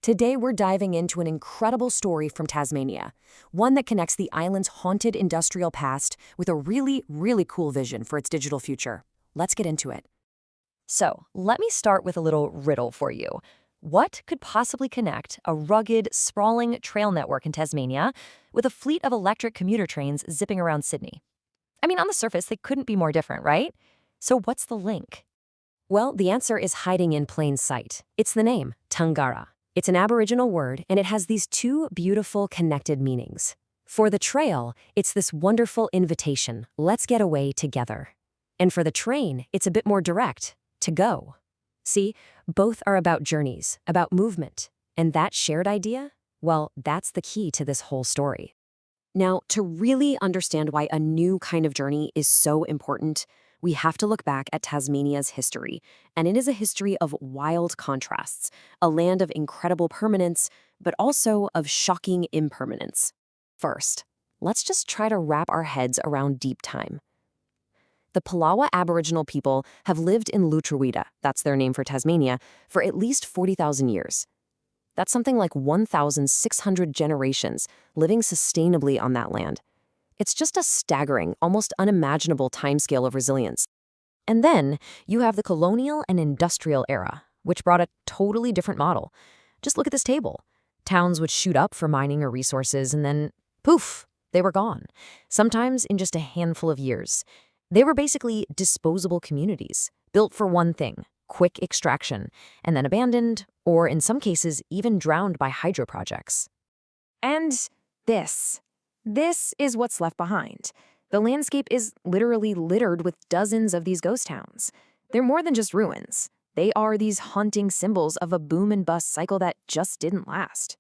Today we're diving into an incredible story from Tasmania, one that connects the island's haunted industrial past with a really cool vision for its digital future. Let's get into it. So, let me start with a little riddle for you. What could possibly connect a rugged, sprawling trail network in Tasmania with a fleet of electric commuter trains zipping around Sydney? I mean, on the surface, they couldn't be more different, right? So what's the link? Well, the answer is hiding in plain sight. It's the name, Tangara. It's an Aboriginal word, and it has these two beautiful connected meanings. For the trail, it's this wonderful invitation, let's get away together. And for the train, it's a bit more direct, to go. See, both are about journeys, about movement. And that shared idea, well, that's the key to this whole story. Now, to really understand why a new kind of journey is so important, we have to look back at Tasmania's history, and it is a history of wild contrasts, a land of incredible permanence, but also of shocking impermanence. First, let's just try to wrap our heads around deep time. The Palawa Aboriginal people have lived in Lutruwita, that's their name for Tasmania, for at least 40,000 years. That's something like 1,600 generations living sustainably on that land. It's just a staggering, almost unimaginable timescale of resilience. And then you have the colonial and industrial era, which brought a totally different model. Just look at this table. Towns would shoot up for mining or resources, and then, poof, they were gone, sometimes in just a handful of years. They were basically disposable communities, built for one thing, quick extraction, and then abandoned, or in some cases, even drowned by hydro projects. And this is what's left behind. The landscape is literally littered with dozens of these ghost towns. They're more than just ruins. They are these haunting symbols of a boom and bust cycle that just didn't last.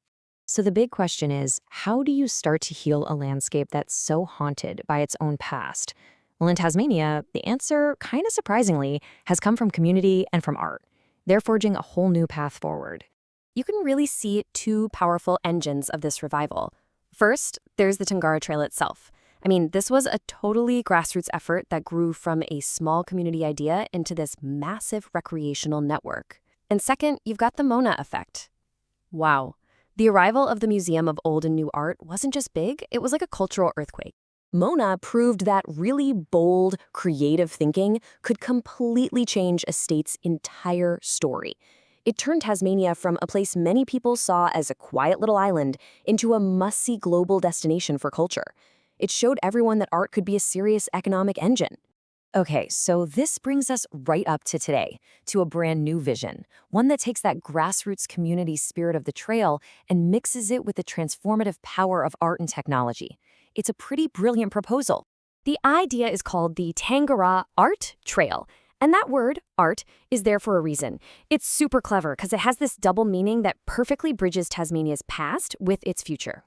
So the big question is, how do you start to heal a landscape that's so haunted by its own past? Well, in Tasmania, the answer, kind of surprisingly, has come from community and from art. They're forging a whole new path forward. You can really see two powerful engines of this revival. First, there's the Tangara Trail itself. I mean, this was a totally grassroots effort that grew from a small community idea into this massive recreational network. And second, you've got the Mona effect. Wow. The arrival of the Museum of Old and New Art wasn't just big, it was like a cultural earthquake. Mona proved that really bold, creative thinking could completely change a state's entire story. It turned Tasmania from a place many people saw as a quiet little island into a must-see global destination for culture. It showed everyone that art could be a serious economic engine. Okay, so this brings us right up to today, to a brand new vision, one that takes that grassroots community spirit of the trail and mixes it with the transformative power of art and technology. It's a pretty brilliant proposal. The idea is called the Tangara Art Trail. And that word, art, is there for a reason. It's super clever because it has this double meaning that perfectly bridges Tasmania's past with its future.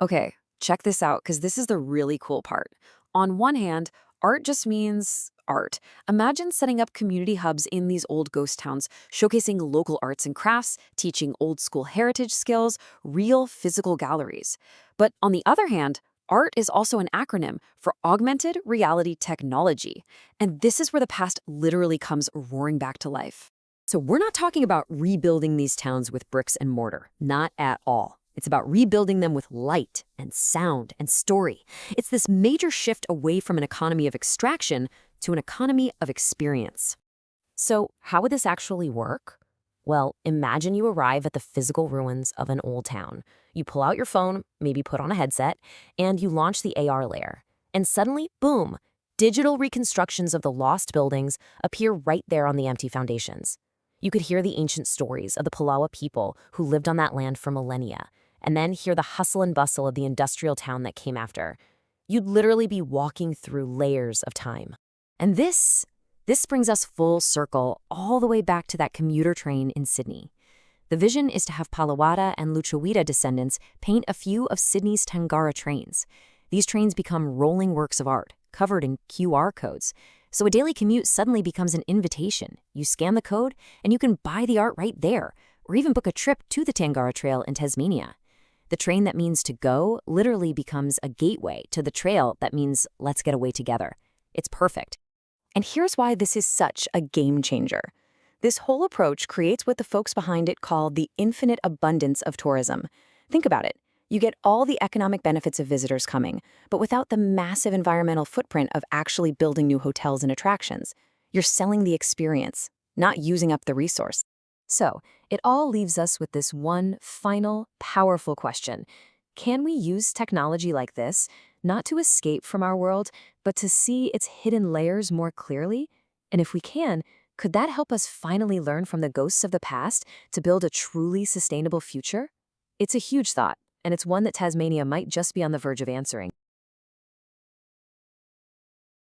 Okay, check this out because this is the really cool part. On one hand, art just means art. Imagine setting up community hubs in these old ghost towns, showcasing local arts and crafts, teaching old school heritage skills, real physical galleries. But on the other hand, art is also an acronym for augmented reality technology. And this is where the past literally comes roaring back to life. So we're not talking about rebuilding these towns with bricks and mortar. Not at all. It's about rebuilding them with light and sound and story. It's this major shift away from an economy of extraction to an economy of experience. So how would this actually work? Well, imagine you arrive at the physical ruins of an old town. You pull out your phone, maybe put on a headset, and you launch the AR layer. And suddenly, boom, digital reconstructions of the lost buildings appear right there on the empty foundations. You could hear the ancient stories of the Palawa people who lived on that land for millennia, and then hear the hustle and bustle of the industrial town that came after. You'd literally be walking through layers of time. And this brings us full circle all the way back to that commuter train in Sydney. The vision is to have Palawada and Lutruwita descendants paint a few of Sydney's Tangara trains. These trains become rolling works of art, covered in QR codes. So a daily commute suddenly becomes an invitation. You scan the code, and you can buy the art right there, or even book a trip to the Tangara Trail in Tasmania. The train that means to go literally becomes a gateway to the trail that means let's get away together. It's perfect. And here's why this is such a game changer. This whole approach creates what the folks behind it call the infinite abundance of tourism. Think about it. You get all the economic benefits of visitors coming, but without the massive environmental footprint of actually building new hotels and attractions. You're selling the experience, not using up the resource. So, it all leaves us with this one final, powerful question. Can we use technology like this, not to escape from our world, but to see its hidden layers more clearly? And if we can, could that help us finally learn from the ghosts of the past to build a truly sustainable future? It's a huge thought, and it's one that Tasmania might just be on the verge of answering.